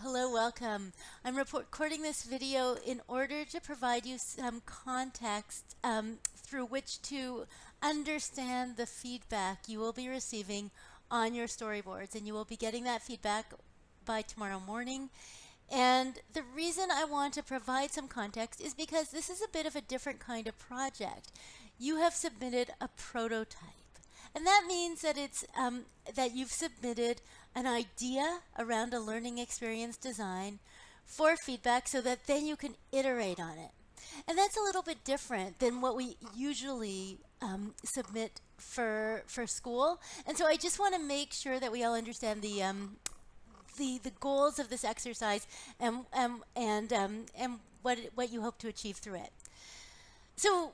Hello, welcome. I'm recording this video in order to provide you some context through which to understand the feedback you will be receiving on your storyboards, and you will be getting that feedback by tomorrow morning. And the reason I want to provide some context is because this is a bit of a different kind of project. You have submitted a prototype. And that means that it's that you've submitted an idea around a learning experience design for feedback so that then you can iterate on it. And that's a little bit different than what we usually submit for school. And so I just want to make sure that we all understand the goals of this exercise and what you hope to achieve through it. So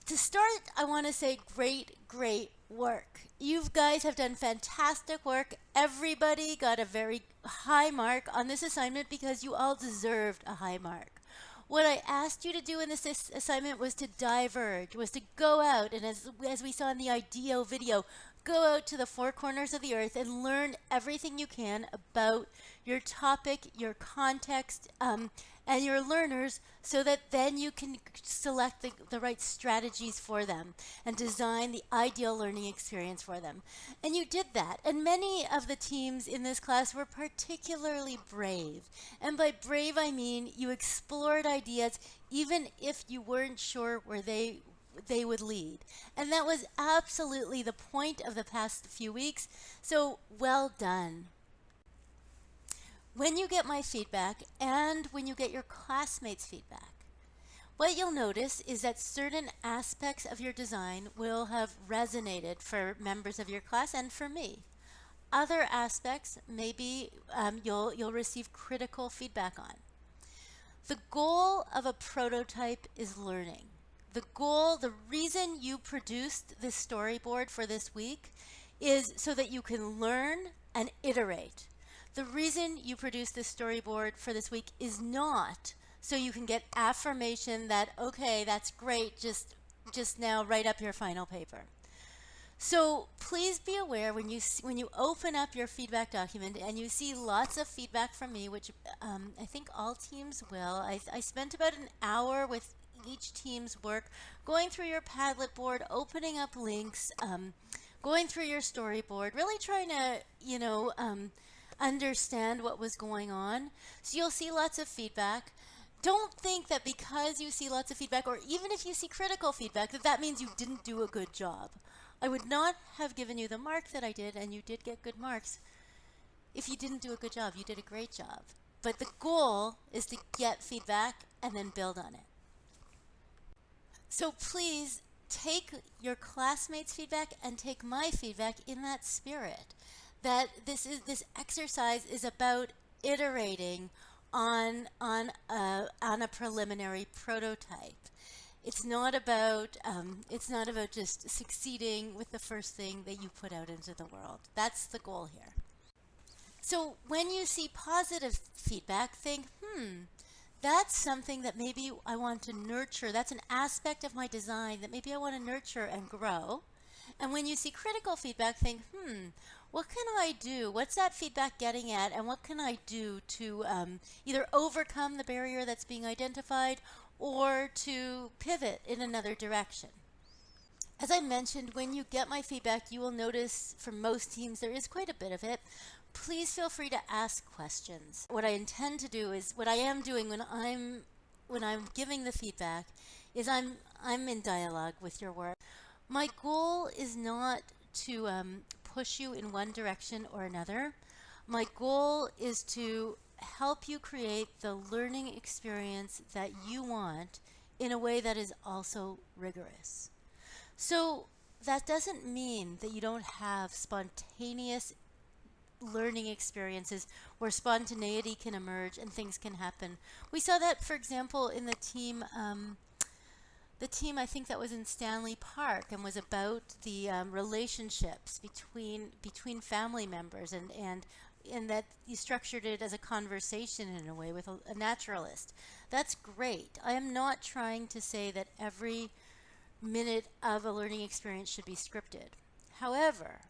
to start, I want to say great work. You guys have done fantastic work. Everybody got a very high mark on this assignment because you all deserved a high mark. What I asked you to do in this assignment was to diverge, was to go out, and as we saw in the IDEO video, go out to the four corners of the earth and learn everything you can about your topic, your context, and your learners, so that then you can select the right strategies for them and design the ideal learning experience for them. And you did that. And many of the teams in this class were particularly brave. And by brave, I mean you explored ideas even if you weren't sure where they would lead. And that was absolutely the point of the past few weeks. So well done. When you get my feedback and when you get your classmates' feedback, what you'll notice is that certain aspects of your design will have resonated for members of your class and for me. Other aspects maybe you'll receive critical feedback on. The goal of a prototype is learning. The reason you produced this storyboard for this week is so that you can learn and iterate. The reason you produced this storyboard for this week is not so you can get affirmation that, okay, that's great, just now write up your final paper. So please be aware when you open up your feedback document and you see lots of feedback from me, which I think all teams will. I spent about an hour with each team's work, going through your Padlet board, opening up links, going through your storyboard, really trying to, understand what was going on. So you'll see lots of feedback. Don't think that because you see lots of feedback, or even if you see critical feedback, that means you didn't do a good job. I would not have given you the mark that I did, and you did get good marks, if you didn't do a good job. You did a great job. But the goal is to get feedback and then build on it. So please take your classmates' feedback and take my feedback in that spirit. That this exercise is about iterating on a preliminary prototype. It's not about just succeeding with the first thing that you put out into the world. That's the goal here. So when you see positive feedback, think, that's something that maybe I want to nurture. That's an aspect of my design that maybe I want to nurture and grow. And when you see critical feedback, think, what can I do? What's that feedback getting at? And what can I do to either overcome the barrier that's being identified or to pivot in another direction? As I mentioned, when you get my feedback, you will notice for most teams there is quite a bit of it. Please feel free to ask questions. What I intend to do is, what I am doing when I'm giving the feedback, is I'm in dialogue with your work. My goal is not to push you in one direction or another. My goal is to help you create the learning experience that you want in a way that is also rigorous. So that doesn't mean that you don't have spontaneous learning experiences where spontaneity can emerge and things can happen. We saw that, for example, in the team I think that was in Stanley Park and was about the relationships between family members, and that you structured it as a conversation in a way with a naturalist. That's great. I am not trying to say that every minute of a learning experience should be scripted. However,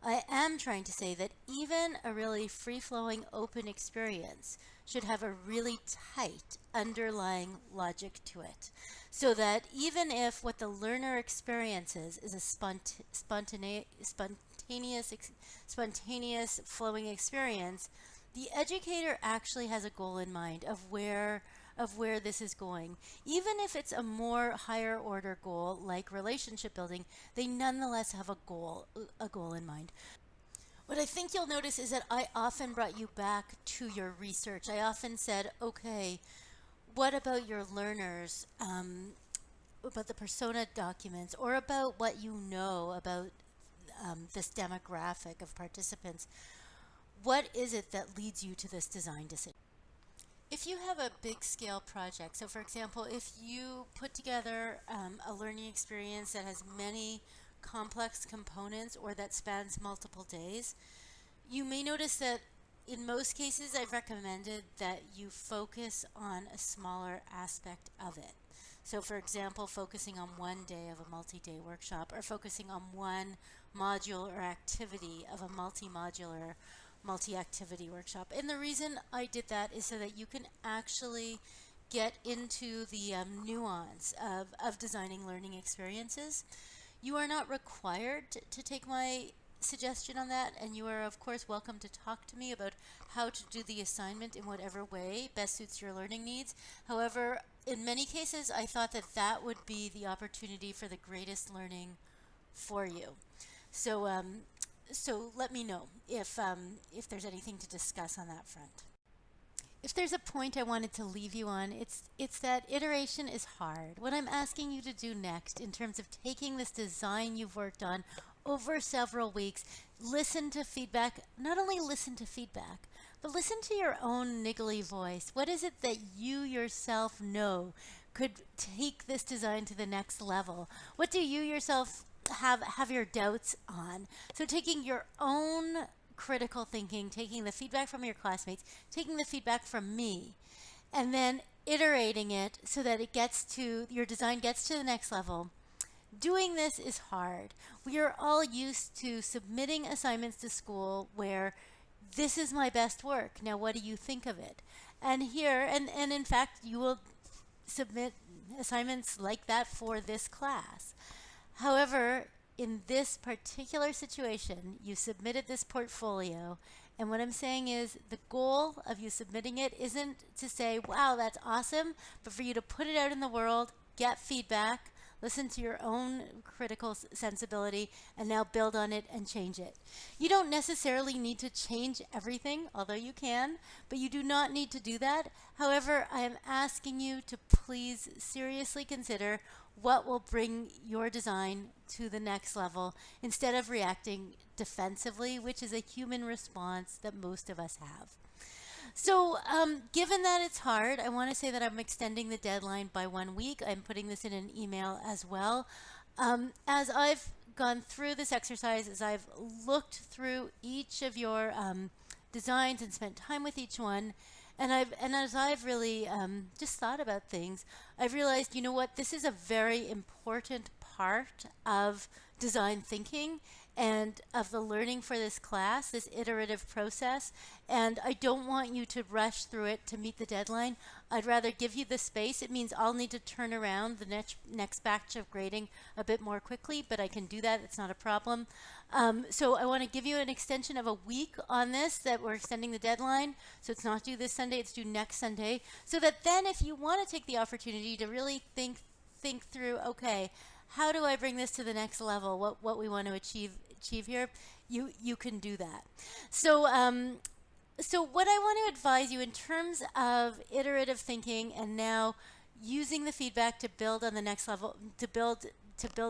I am trying to say that even a really free-flowing open experience should have a really tight underlying logic to it. So that even if what the learner experiences is a spontaneous flowing experience, the educator actually has a goal in mind of where this is going. Even if it's a more higher order goal like relationship building, they nonetheless have a goal in mind. What I think you'll notice is that I often brought you back to your research. I often said, okay, what about your learners, about the persona documents, or about what you know about this demographic of participants? What is it that leads you to this design decision? If you have a big scale project, so for example, if you put together a learning experience that has many complex components or that spans multiple days, you may notice that in most cases I've recommended that you focus on a smaller aspect of it. So for example, focusing on one day of a multi-day workshop, or focusing on one module or activity of a multi-modular multi-activity workshop. And the reason I did that is so that you can actually get into the nuance of designing learning experiences. You are not required to take my suggestion on that, and you are of course welcome to talk to me about how to do the assignment in whatever way best suits your learning needs. However, in many cases I thought that that would be the opportunity for the greatest learning for you. So so let me know if there's anything to discuss on that front. If there's a point I wanted to leave you on, it's that iteration is hard. What I'm asking you to do next in terms of taking this design you've worked on over several weeks, listen to feedback, not only listen to feedback, but listen to your own niggly voice. What is it that you yourself know could take this design to the next level? What do you yourself have your doubts on? So taking your own critical thinking, taking the feedback from your classmates, taking the feedback from me, and then iterating it so that it gets to your design gets to the next level. Doing this is hard. We are all used to submitting assignments to school where this is my best work. Now, what do you think of it? And here, and in fact, you will submit assignments like that for this class. However, in this particular situation, you submitted this portfolio, and what I'm saying is the goal of you submitting it isn't to say, wow, that's awesome, but for you to put it out in the world, get feedback, listen to your own critical sensibility, and now build on it and change it. You don't necessarily need to change everything, although you can, but you do not need to do that. However, I am asking you to please seriously consider what will bring your design to the next level instead of reacting defensively, which is a human response that most of us have. So given that it's hard, I want to say that I'm extending the deadline by 1 week. I'm putting this in an email as well. As I've gone through this exercise, as I've looked through each of your designs and spent time with each one, and as I've really just thought about things, I've realized, you know what, this is a very important part of design thinking and of the learning for this class, this iterative process. And I don't want you to rush through it to meet the deadline. I'd rather give you the space. It means I'll need to turn around the next batch of grading a bit more quickly, but I can do that. It's not a problem. So I want to give you an extension of a week on this, that we're extending the deadline. So it's not due this Sunday, it's due next Sunday. So that then if you want to take the opportunity to really think through, okay, how do I bring this to the next level? What we want to achieve here, you can do that. So so what I want to advise you in terms of iterative thinking and now using the feedback to build on the next level, to build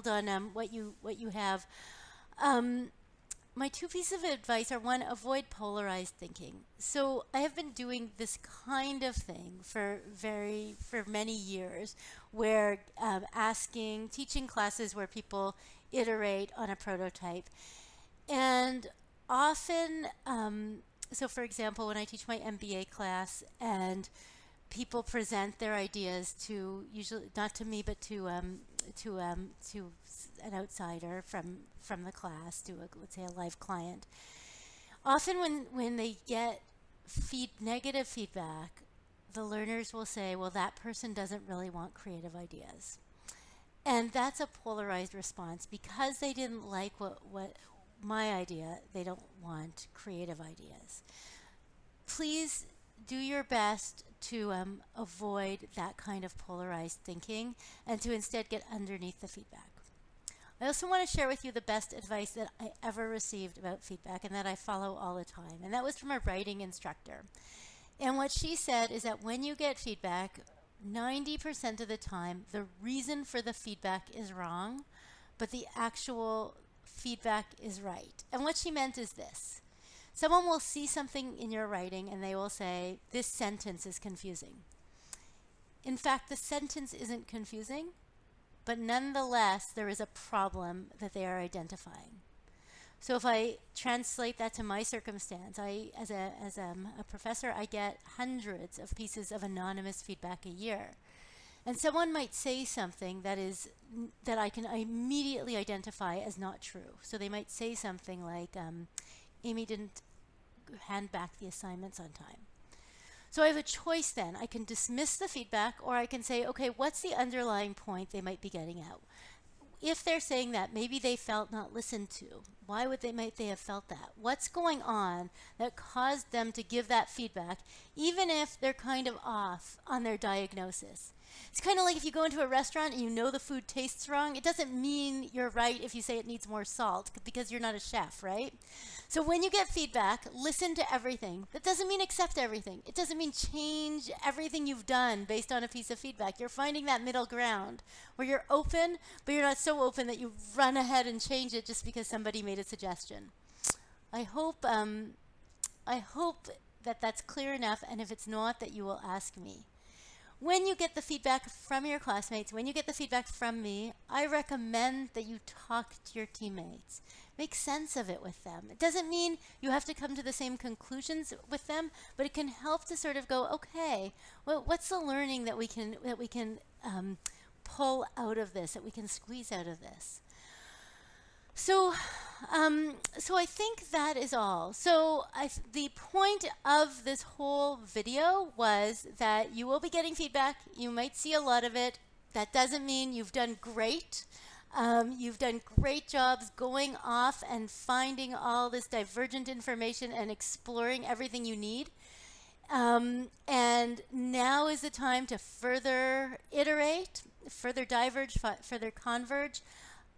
on what you have. My two pieces of advice are: one, avoid polarized thinking. So I have been doing this kind of thing for many years, where teaching classes where people iterate on a prototype. And often, so for example, when I teach my MBA class and people present their ideas to, usually not to me, but to an outsider from the class, to let's say a live client. Often when they get negative feedback, the learners will say, well, that person doesn't really want creative ideas. And that's a polarized response. Because they didn't like what my idea, they don't want creative ideas. Please do your best to avoid that kind of polarized thinking and to instead get underneath the feedback. I also want to share with you the best advice that I ever received about feedback and that I follow all the time. And that was from a writing instructor. And what she said is that when you get feedback, 90% of the time, the reason for the feedback is wrong, but the actual feedback is right. And what she meant is this. Someone will see something in your writing and they will say, this sentence is confusing. In fact, the sentence isn't confusing, but nonetheless, there is a problem that they are identifying. So if I translate that to my circumstance, as a professor, I get hundreds of pieces of anonymous feedback a year. And someone might say something that I can immediately identify as not true. So they might say something like, Amy didn't hand back the assignments on time. So I have a choice then. I can dismiss the feedback, or I can say, okay, what's the underlying point they might be getting at? If they're saying that, maybe they felt not listened to. Why might they have felt that? What's going on that caused them to give that feedback, even if they're kind of off on their diagnosis? It's kind of like if you go into a restaurant and you know the food tastes wrong, it doesn't mean you're right if you say it needs more salt, because you're not a chef, right? So when you get feedback, listen to everything. That doesn't mean accept everything. It doesn't mean change everything you've done based on a piece of feedback. You're finding that middle ground where you're open, but you're not so open that you run ahead and change it just because somebody made a suggestion. I hope that that's clear enough, and if it's not, that you will ask me. When you get the feedback from your classmates, when you get the feedback from me, I recommend that you talk to your teammates. Make sense of it with them. It doesn't mean you have to come to the same conclusions with them, but it can help to sort of go, okay, well, what's the learning that we can pull out of this, that we can squeeze out of this? So I think that is all. So the point of this whole video was that you will be getting feedback. You might see a lot of it. That doesn't mean you've done great. You've done great jobs going off and finding all this divergent information and exploring everything you need. And now is the time to further iterate, further diverge, further converge.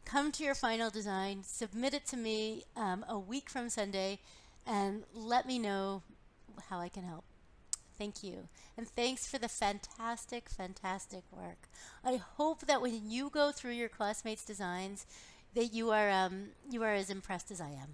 Come to your final design, submit it to me a week from Sunday, and let me know how I can help. Thank you. And thanks for the fantastic, fantastic work. I hope that when you go through your classmates' designs, that you are as impressed as I am.